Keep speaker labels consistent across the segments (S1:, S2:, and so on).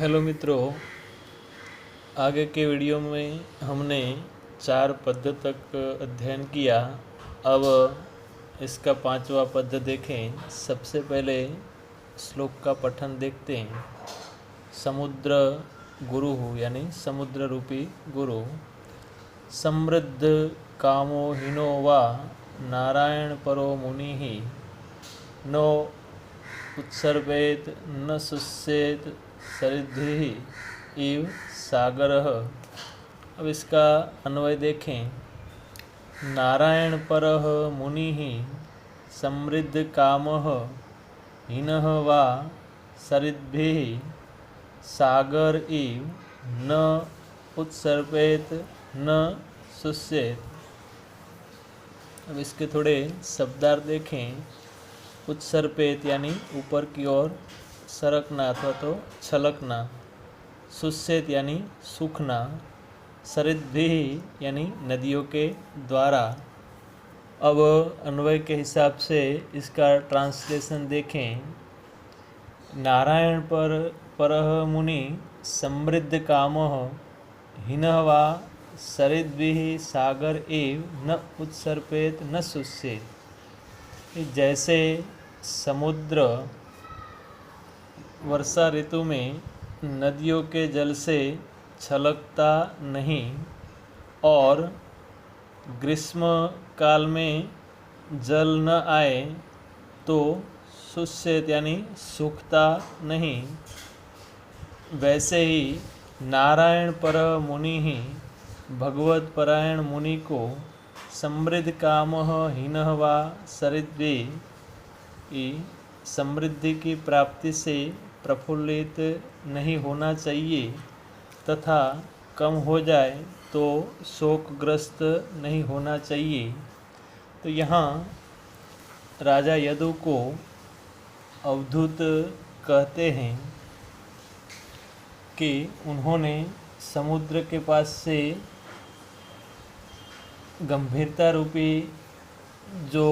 S1: Hello मित्रों, आगे के वीडियो में हमने 4 पद्य तक अध्ययन किया। अब इसका 5वां पद्य देखें। सबसे पहले श्लोक का पठन देखते हैं। समुद्र गुरु यानी समुद्र रूपी गुरु, समृद्ध कामो हीनो वा नारायण परो मुनिः नो उत्सर्पेत न शुष्येत सरिद्भिः इव सागरः। अब इसका अन्वय देखें। नारायण परः मुनिः समृद्ध कामः हीनः वा सरिद्भिः सागर इव न उत्सर्पेत न शुष्येत। अब इसके थोड़े शब्दार्थ देखें। उत्सर्पेत यानी ऊपर की ओर सरकना अथवा तो छलकना, शुष्येत यानी सूखना, सरिद्भिः यानी नदियों के द्वारा। अब अन्वय के हिसाब से इसका ट्रांसलेशन देखें। नारायण परः मुनि समृद्ध कामः हीनः वा सरिद्भिः सागर एव न उत्सर्पेत न शुष्येत। जैसे समुद्र वर्षा ऋतु में नदियों के जल से छलकता नहीं और ग्रीष्म काल में जल न आए तो शुष्येत यानी सूखता नहीं, वैसे ही नारायण पर मुनि ही भगवत परायण मुनि को समृद्ध कामः हीनः वा सरिद्भिः समृद्धि की प्राप्ति से प्रफुल्लित नहीं होना चाहिए तथा कम हो जाए तो शोकग्रस्त नहीं होना चाहिए। तो यहाँ राजा यदु को अवधूत कहते हैं कि उन्होंने समुद्र के पास से गंभीरता रूपी जो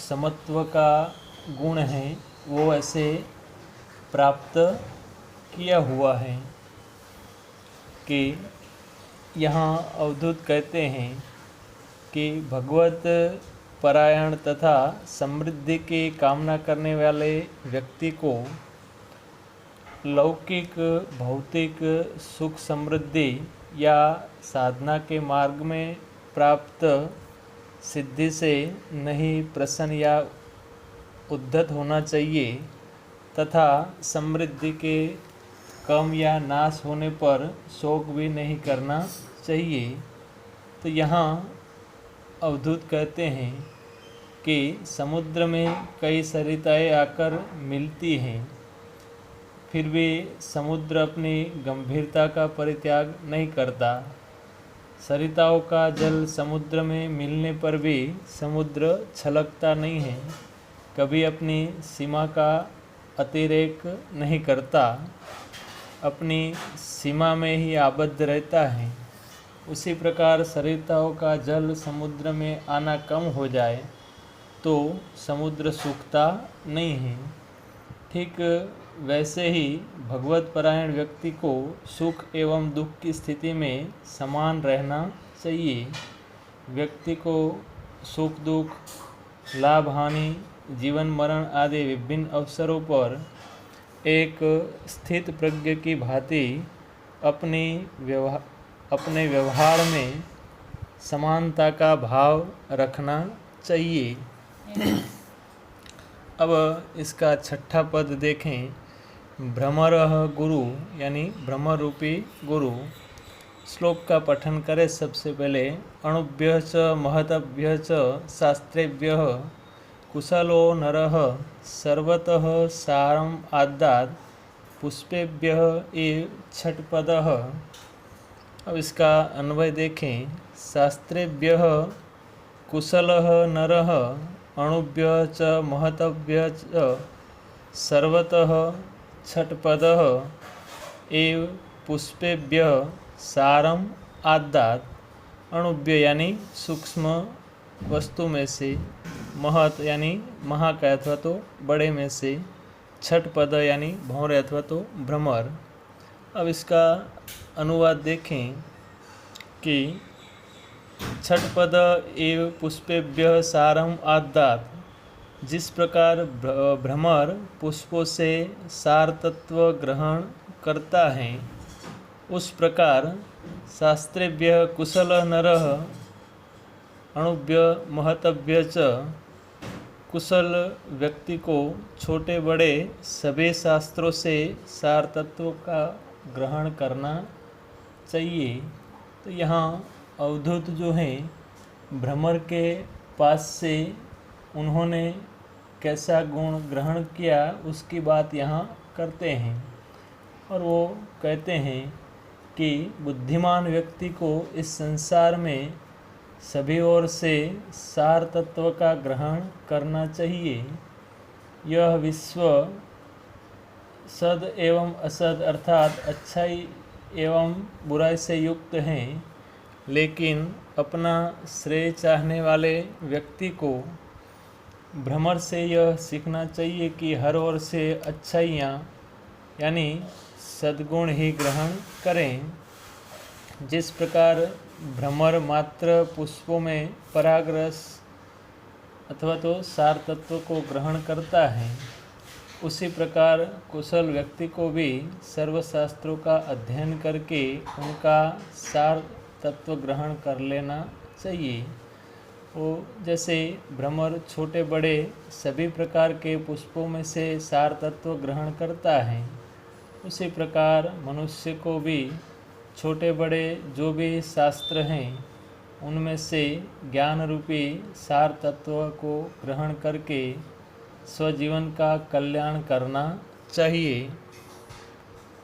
S1: समत्व का गुण है वो ऐसे प्राप्त किया हुआ है कि यहाँ अवधूत कहते हैं कि भगवत परायण तथा समृद्धि की कामना करने वाले व्यक्ति को लौकिक भौतिक सुख समृद्धि या साधना के मार्ग में प्राप्त सिद्धि से नहीं प्रसन्न या उद्धत होना चाहिए तथा समृद्धि के कम या नाश होने पर शोक भी नहीं करना चाहिए। तो यहाँ अवधूत कहते हैं कि समुद्र में कई सरिताएं आकर मिलती हैं, फिर भी समुद्र अपनी गंभीरता का परित्याग नहीं करता। सरिताओं का जल समुद्र में मिलने पर भी समुद्र छलकता नहीं है, कभी अपनी सीमा का अतिरेक नहीं करता, अपनी सीमा में ही आबद्ध रहता है। उसी प्रकार सरिताओं का जल समुद्र में आना कम हो जाए तो समुद्र सूखता नहीं है। ठीक वैसे ही भगवत परायण व्यक्ति को सुख एवं दुख की स्थिति में समान रहना चाहिए। व्यक्ति को सुख दुख, लाभ हानि, जीवन मरण आदि विभिन्न अवसरों पर एक स्थित प्रज्ञ की भांति अपने व्यवहार में समानता का भाव रखना चाहिए। अब इसका 6ठा पद देखें। भ्रमरः गुरु यानी भ्रमर रूपी गुरु। श्लोक का पठन करें। सबसे पहले अणुभ्यः च महतभ्यः च शास्त्रेभ्यः कुशलो नरः सर्वतः सारम् आदात् पुष्पेभ्यः एव छठपदः। अब इसका अन्वय देखें। शास्त्रेभ्यः कुशलः नरः अणुभ्यः च महतभ्यः च सर्वतः छठपदः एव पुष्पेभ्यः सारम आदात्। अणुभ्य यानी सूक्ष्म वस्तु में से, महत यानी महाकाय अथवा तो बड़े में से, छठ पद यानी भौरे अथवा तो भ्रमर, अब इसका अनुवाद देखें कि छठपद एव पुष्पेभ्य सारम आद्यात्, जिस प्रकार भ्रमर पुष्पों से सार तत्व ग्रहण करता है, उस प्रकार शास्त्रेभ्य कुशल नरः अणुभ्य महतभ्य च, कुशल व्यक्ति को छोटे बड़े सभी शास्त्रों से सार तत्व का ग्रहण करना चाहिए। तो यहाँ अवधूत जो हैं भ्रमर के पास से उन्होंने कैसा गुण ग्रहण किया उसकी बात यहाँ करते हैं, और वो कहते हैं कि बुद्धिमान व्यक्ति को इस संसार में सभी ओर से सार तत्व का ग्रहण करना चाहिए। यह विश्व सद एवं असद अर्थात अच्छाई एवं बुराई से युक्त हैं, लेकिन अपना श्रेय चाहने वाले व्यक्ति को भ्रमर से यह सीखना चाहिए कि हर ओर से अच्छाइयाँ यानी सद्गुण ही ग्रहण करें। जिस प्रकार भ्रमर मात्र पुष्पों में परागरस अथवा तो सार तत्व को ग्रहण करता है, उसी प्रकार कुशल व्यक्ति को भी सर्वशास्त्रों का अध्ययन करके उनका सार तत्व ग्रहण कर लेना चाहिए। वो जैसे भ्रमर छोटे बड़े सभी प्रकार के पुष्पों में से सार तत्व ग्रहण करता है, उसी प्रकार मनुष्य को भी छोटे बड़े जो भी शास्त्र हैं उनमें से ज्ञान रूपी सार तत्व को ग्रहण करके स्वजीवन का कल्याण करना चाहिए।